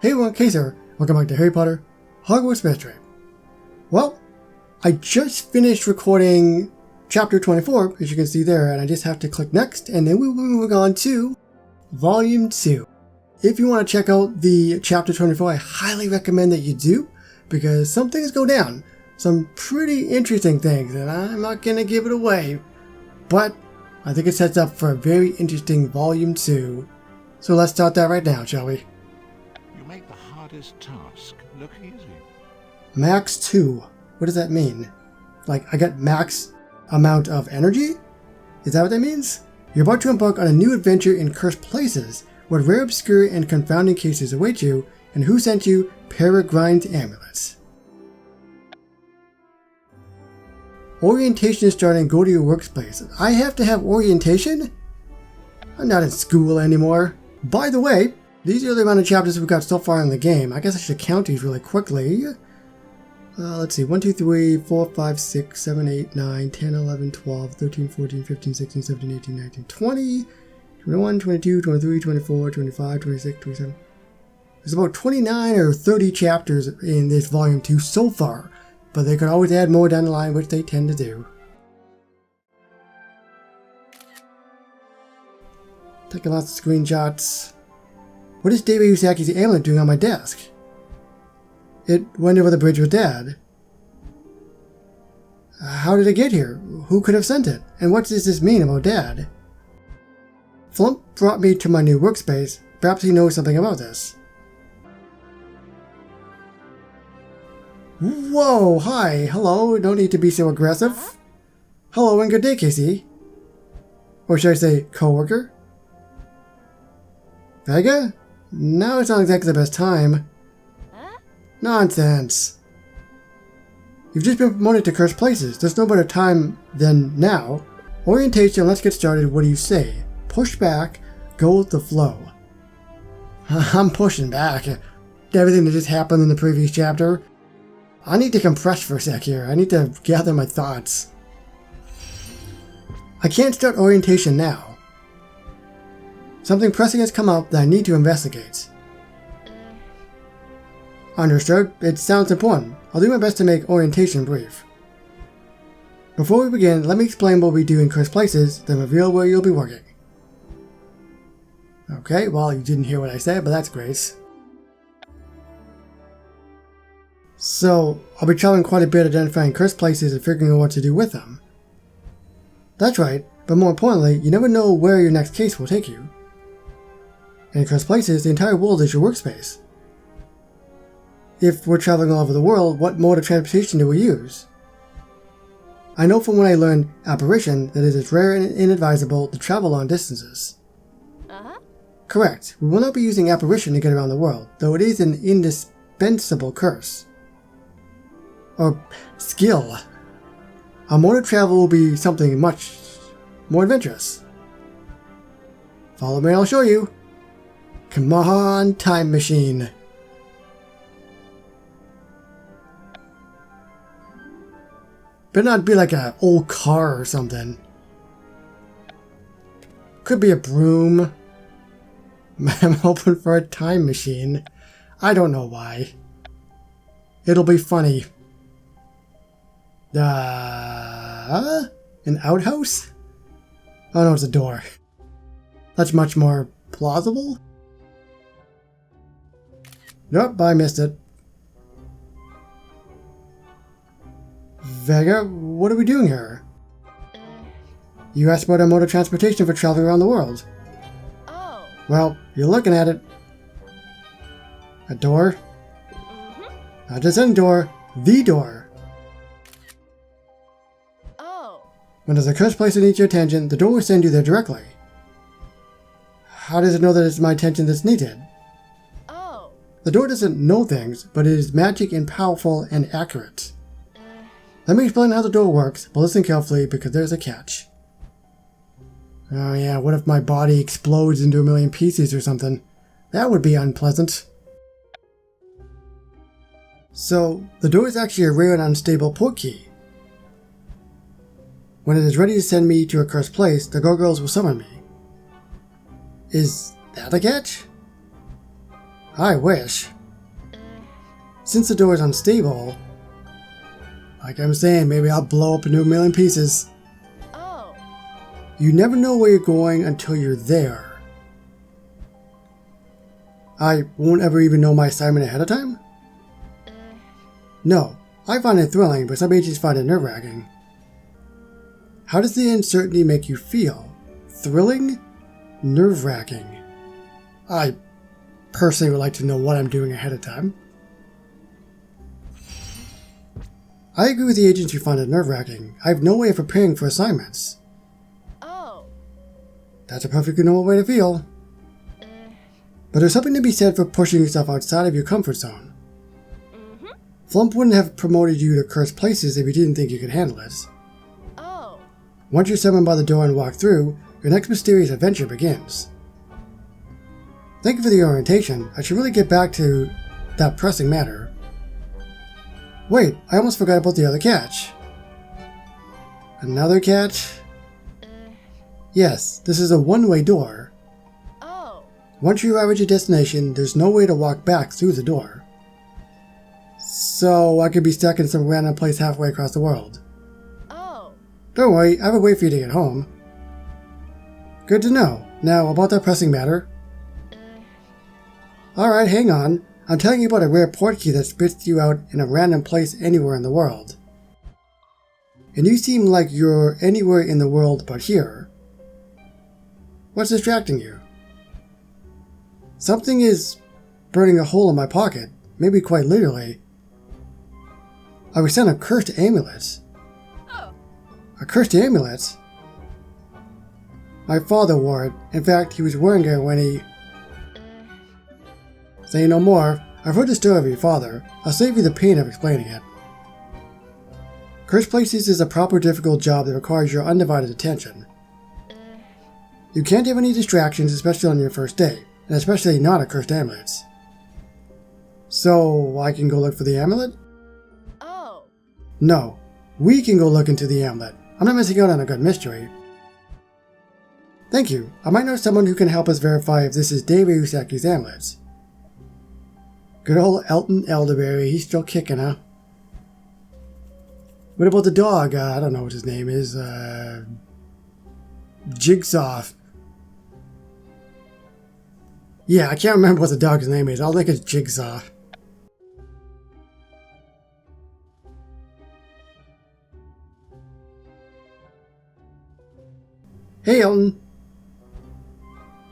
Hey everyone, Case here. Welcome back to Harry Potter Hogwarts Mystery. Well, I just finished recording chapter 24, as you can see there, and I just have to click next, and then we will be moving on to volume 2. If you want to check out the chapter 24, I highly recommend that you do, because some things go down. Some pretty interesting things, and I'm not going to give it away, but I think it sets up for a very interesting volume 2. So let's start that right now, shall we? You make the hardest task look easy. Max 2. What does that mean? Like, I got max amount of energy? Is that what that means? You're about to embark on a new adventure in cursed places. What rare, obscure, and confounding cases await you, and who sent you Peregrine's Amulet? Orientation is starting. Go to your workspace. I have to have orientation? I'm not in school anymore. By the way, these are the amount of chapters we've got so far in the game. I guess I should count these really quickly. Let's see. 1, 2, 3, 4, 5, 6, 7, 8, 9, 10, 11, 12, 13, 14, 15, 16, 17, 18, 19, 20, 21, 22, 23, 24, 25, 26, 27. There's about 29 or 30 chapters in this volume 2 so far, but they could always add more down the line, which they tend to do. Taking lots of screenshots. What is David Usaki's amulet doing on my desk? It went over the bridge with Dad. How did it get here? Who could have sent it? And what does this mean about Dad? Flump brought me to my new workspace. Perhaps he knows something about this. Whoa, hi, hello, don't need to be so aggressive. Hello and good day, Casey. Or should I say, co-worker? Vega? Now it's not exactly the best time. Nonsense. You've just been promoted to cursed places. There's no better time than now. Orientation, let's get started. What do you say? Push back, go with the flow. I'm pushing back. Everything that just happened in the previous chapter. I need to compress for a sec here. I need to gather my thoughts. I can't start orientation now. Something pressing has come up that I need to investigate. Understood. It sounds important. I'll do my best to make orientation brief. Before we begin, let me explain what we do in cursed places, then reveal where you'll be working. Okay, well, you didn't hear what I said, but that's great. So, I'll be traveling quite a bit identifying cursed places and figuring out what to do with them. That's right, but more importantly, you never know where your next case will take you. In cursed places, the entire world is your workspace. If we're traveling all over the world, what mode of transportation do we use? I know from when I learned apparition that it is rare and inadvisable to travel long distances. Correct, we will not be using apparition to get around the world, though it is an indispensable curse. Or skill. Our mode of travel will be something much more adventurous. Follow me and I'll show you. Come on, time machine. Better not be like an old car or something. Could be a broom. I'm hoping for a time machine. I don't know why. It'll be funny. An outhouse? Oh no, it's a door. That's much more plausible. Nope, I missed it. Vega, what are we doing here? You asked about a mode of transportation for traveling around the world. Oh. Well, you're looking at it. A door? Not just any door, the door. Oh. When there's a cursed place that needs your attention, the door will send you there directly. How does it know that it's my attention that's needed? Oh. The door doesn't know things, but it is magic and powerful and accurate. Let me explain how the door works, but listen carefully because there's a catch. Oh yeah, what if my body explodes into a million pieces or something? That would be unpleasant. So, the door is actually a rare and unstable portkey. When it is ready to send me to a cursed place, the gargoyles will summon me. Is that a catch? I wish. Since the door is unstable, like I'm saying, maybe I'll blow up into a million pieces. Oh. You never know where you're going until you're there. I won't ever even know my assignment ahead of time? No, I find it thrilling, but some agents find it nerve-wracking. How does the uncertainty make you feel? Thrilling? Nerve-wracking? I personally would like to know what I'm doing ahead of time. I agree with the agents who find it nerve-wracking. I have no way of preparing for assignments. Oh. That's a perfectly normal way to feel. But there's something to be said for pushing yourself outside of your comfort zone. Flump wouldn't have promoted you to cursed places if he didn't think you could handle it. Oh. Once you're summoned by the door and walk through, your next mysterious adventure begins. Thank you for the orientation. I should really get back to that pressing matter. Wait, I almost forgot about the other catch. Another catch? Yes, this is a one-way door. Oh. Once you arrive at your destination, there's no way to walk back through the door. So I could be stuck in some random place halfway across the world. Oh. Don't worry, I have a way for you to get home. Good to know. Now, about that pressing matter. Alright, hang on. I'm telling you about a rare port key that spits you out in a random place anywhere in the world. And you seem like you're anywhere in the world but here. What's distracting you? Something is burning a hole in my pocket, maybe quite literally. I was sent a cursed amulet. Oh. A cursed amulet? My father wore it. In fact, he was wearing it when he... Say no more. I've heard the story of your father. I'll save you the pain of explaining it. Cursed Places is a proper difficult job that requires your undivided attention. You can't have any distractions, especially on your first day, and especially not at cursed amulets. So, I can go look for the amulet? Oh. No, we can go look into the amulet. I'm not missing out on a good mystery. Thank you. I might know someone who can help us verify if this is Dave Usaki's amulets. Good old Elton Elderberry, he's still kicking, huh? What about the dog? I don't know what his name is. Jigsaw. Yeah, I can't remember what the dog's name is. I'll think it's Jigsaw. Hey, Elton.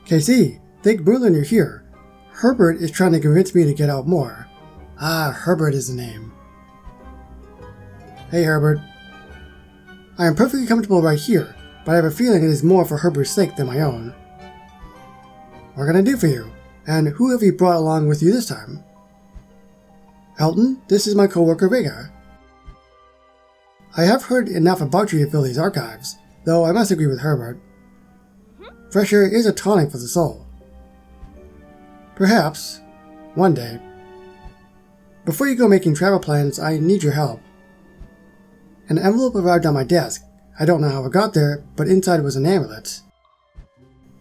KC, thank Merlin you're here. Herbert is trying to convince me to get out more. Ah, Herbert is the name. Hey, Herbert. I am perfectly comfortable right here, but I have a feeling it is more for Herbert's sake than my own. What can I do for you? And who have you brought along with you this time? Elton, this is my co-worker Vega. I have heard enough about you to fill these archives, though I must agree with Herbert. Fresh air is a tonic for the soul. Perhaps, one day. Before you go making travel plans, I need your help. An envelope arrived on my desk. I don't know how it got there, but inside was an amulet.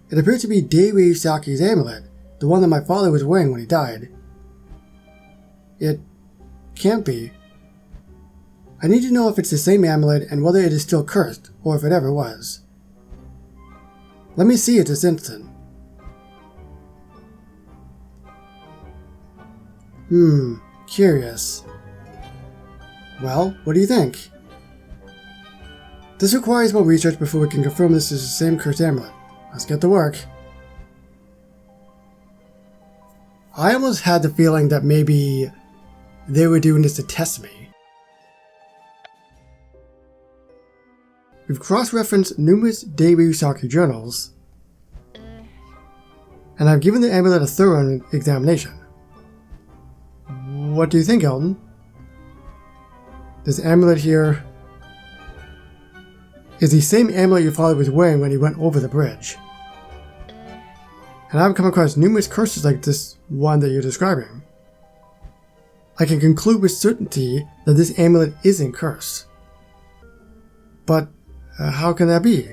It appears to be Dave Usaki's amulet, the one that my father was wearing when he died. It can't be. I need to know if it's the same amulet and whether it is still cursed, or if it ever was. Let me see it this instant. Curious. Well, what do you think? This requires more research before we can confirm this is the same cursed amulet. Let's get to work. I almost had the feeling that maybe they were doing this to test me. We've cross-referenced numerous Dave Usaki journals, and I've given the amulet a thorough examination. What do you think, Elton? This amulet here is the same amulet your father was wearing when he went over the bridge. And I've come across numerous curses like this one that you're describing. I can conclude with certainty that this amulet isn't cursed. But how can that be?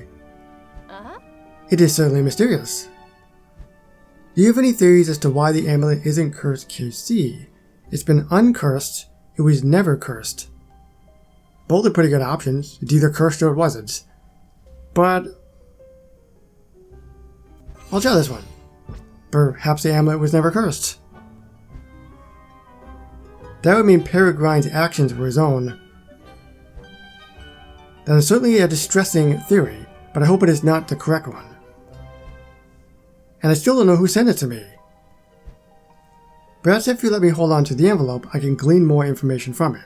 It is certainly mysterious. Do you have any theories as to why the amulet isn't cursed KC? It's been uncursed, it was never cursed. Both are pretty good options. It's either cursed or it wasn't. But I'll try this one. Perhaps the amulet was never cursed. That would mean Peregrine's actions were his own. That is certainly a distressing theory, but I hope it is not the correct one. And I still don't know who sent it to me. Perhaps if you let me hold on to the envelope, I can glean more information from it.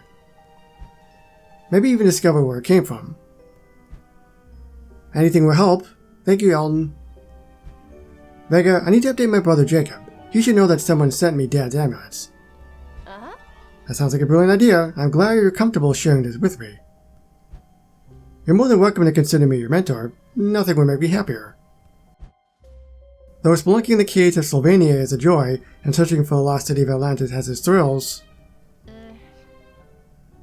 Maybe even discover where it came from. Anything will help. Thank you, Elton. Vega, I need to update my brother Jacob. He should know that someone sent me Dad's amulets. That sounds like a brilliant idea. I'm glad you're comfortable sharing this with me. You're more than welcome to consider me your mentor. Nothing would make me happier. Though spelunking the caves of Slovenia is a joy, and searching for the lost city of Atlantis has its thrills. But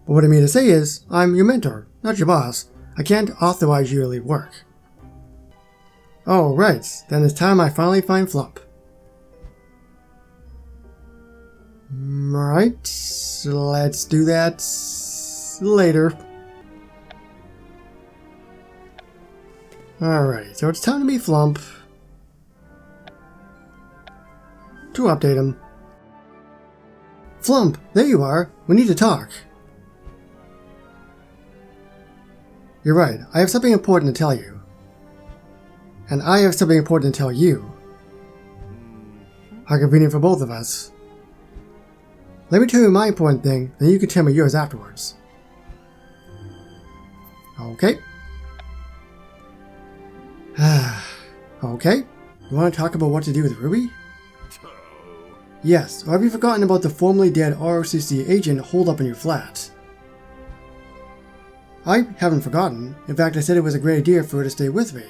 what I mean to say is, I'm your mentor, not your boss. I can't authorize you to leave work. Oh, right. Then it's time I finally find Flump. Right. Let's do that later. Alright, so it's time to meet Flump. To update him. Flump, there you are. We need to talk. You're right. I have something important to tell you. And I have something important to tell you. How convenient for both of us. Let me tell you my important thing, then you can tell me yours afterwards. Okay. Okay. You want to talk about what to do with Ruby? Yes, or have you forgotten about the formerly dead ROCC agent holed up in your flat? I haven't forgotten. In fact, I said it was a great idea for her to stay with me.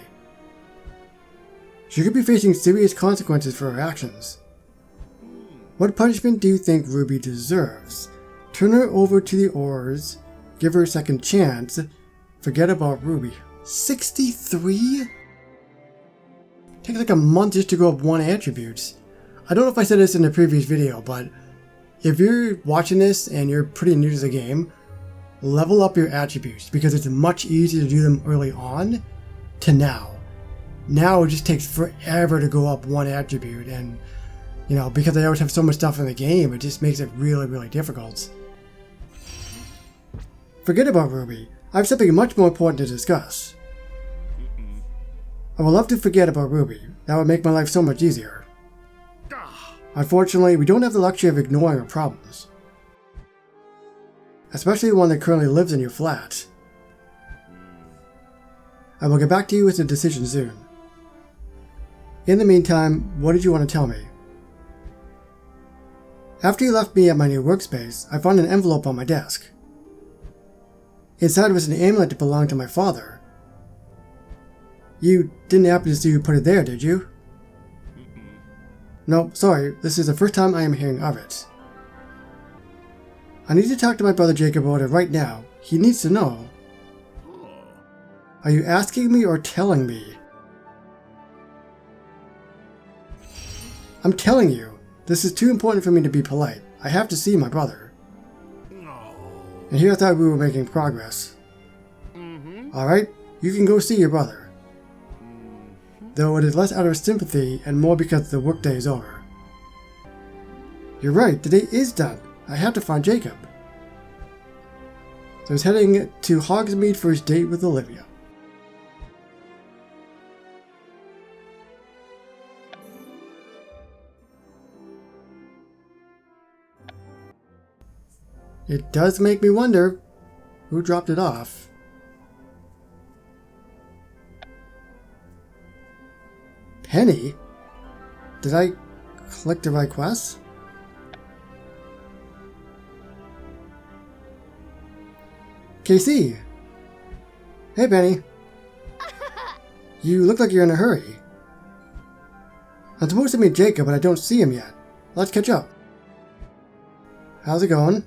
She could be facing serious consequences for her actions. What punishment do you think Ruby deserves? Turn her over to the Aurors, give her a second chance, forget about Ruby. 63? Takes like a month just to go up one attribute. I don't know if I said this in the previous video, but if you're watching this and you're pretty new to the game, level up your attributes because it's much easier to do them early on to now. Now it just takes forever to go up one attribute, and you know, because I always have so much stuff in the game, it just makes it really, really difficult. Forget about Ruby. I have something much more important to discuss. I would love to forget about Ruby. That would make my life so much easier. Unfortunately, we don't have the luxury of ignoring our problems. Especially the one that currently lives in your flat. I will get back to you with a decision soon. In the meantime, what did you want to tell me? After you left me at my new workspace, I found an envelope on my desk. Inside was an amulet that belonged to my father. You didn't happen to see who put it there, did you? No, sorry, this is the first time I am hearing of it. I need to talk to my brother Jacob about it right now. He needs to know. Are you asking me or telling me? I'm telling you. This is too important for me to be polite. I have to see my brother. And here I thought we were making progress. Alright, you can go see your brother. Though it is less out of sympathy and more because the workday is over. You're right, the day is done. I have to find Jacob. So he's heading to Hogsmeade for his date with Olivia. It does make me wonder who dropped it off. Penny? Did I click the right quest? KC! Hey Penny! You look like you're in a hurry. I'm supposed to meet Jacob, but I don't see him yet. Let's catch up. How's it going?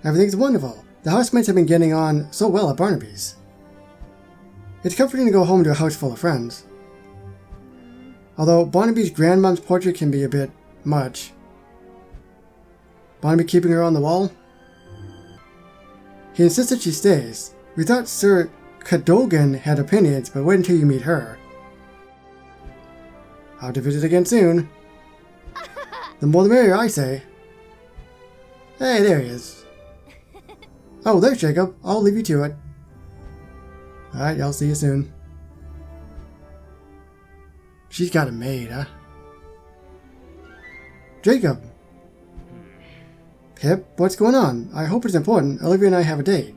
Everything's wonderful. The housemates have been getting on so well at Barnaby's. It's comforting to go home to a house full of friends. Although Barnaby's grandmom's portrait can be a bit much. Barnaby keeping her on the wall? He insists that she stays. We thought Sir Cadogan had opinions, but wait until you meet her. I'll have to visit again soon. The more the merrier, I say. Hey, there he is. Oh, there's Jacob. I'll leave you to it. Alright, I'll see you soon. She's got a maid, huh? Jacob! Pip, what's going on? I hope it's important. Olivia and I have a date.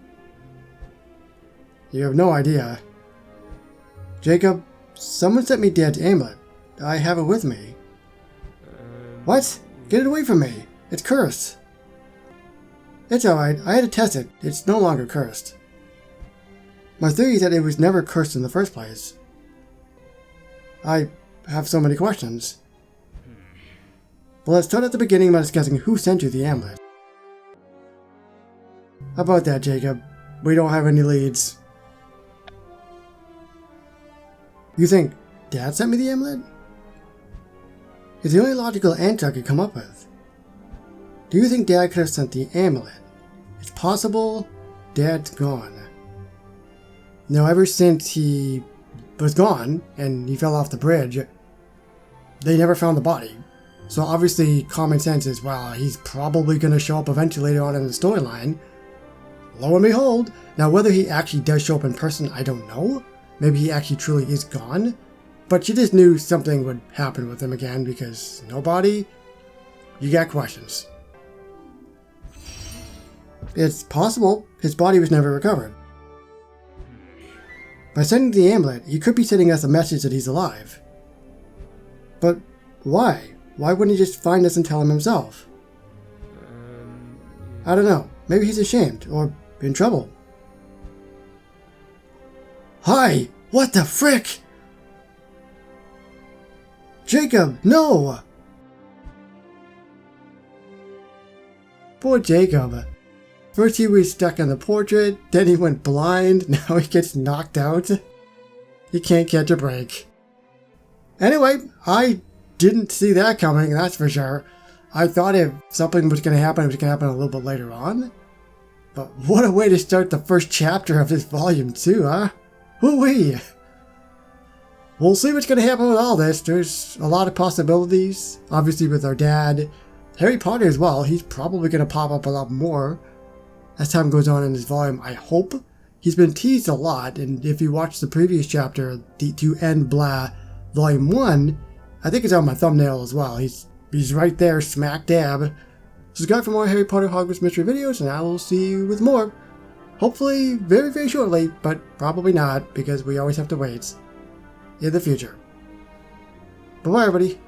You have no idea. Jacob, someone sent me Dad's amulet. I have it with me. What? Get it away from me. It's cursed. It's alright. I had to test it. It's no longer cursed. My theory is that it was never cursed in the first place. I have so many questions. Well, let's start at the beginning by discussing who sent you the amulet. How about that, Jacob? We don't have any leads. You think Dad sent me the amulet? It's the only logical answer I could come up with. Do you think Dad could have sent the amulet? It's possible Dad's gone. Now, ever since he was gone and he fell off the bridge, they never found the body. So obviously common sense is, well, he's probably going to show up eventually later on in the storyline. Lo and behold, now whether he actually does show up in person, I don't know. Maybe he actually truly is gone. But you just knew something would happen with him again because no body, you got questions. It's possible his body was never recovered. By sending the amulet, he could be sending us a message that he's alive. But why? Why wouldn't he just find us and tell him himself? I don't know. Maybe he's ashamed or in trouble. Hi! What the frick? Jacob, no! Poor Jacob. First he was stuck on the portrait, then he went blind, now he gets knocked out. He can't catch a break. Anyway, I didn't see that coming, that's for sure. I thought if something was going to happen, it was going to happen a little bit later on. But what a way to start the first chapter of this volume too, huh? Woo-wee! We'll see what's going to happen with all this. There's a lot of possibilities. Obviously with our dad. Harry Potter as well. He's probably going to pop up a lot more as time goes on in this volume, I hope. He's been teased a lot, and if you watch the previous chapter, the To End Blah Volume 1, I think it's on my thumbnail as well. He's right there, smack dab. Subscribe for more Harry Potter Hogwarts mystery videos, and I will see you with more. Hopefully very, very shortly, but probably not, because we always have to wait in the future. Bye-bye, everybody.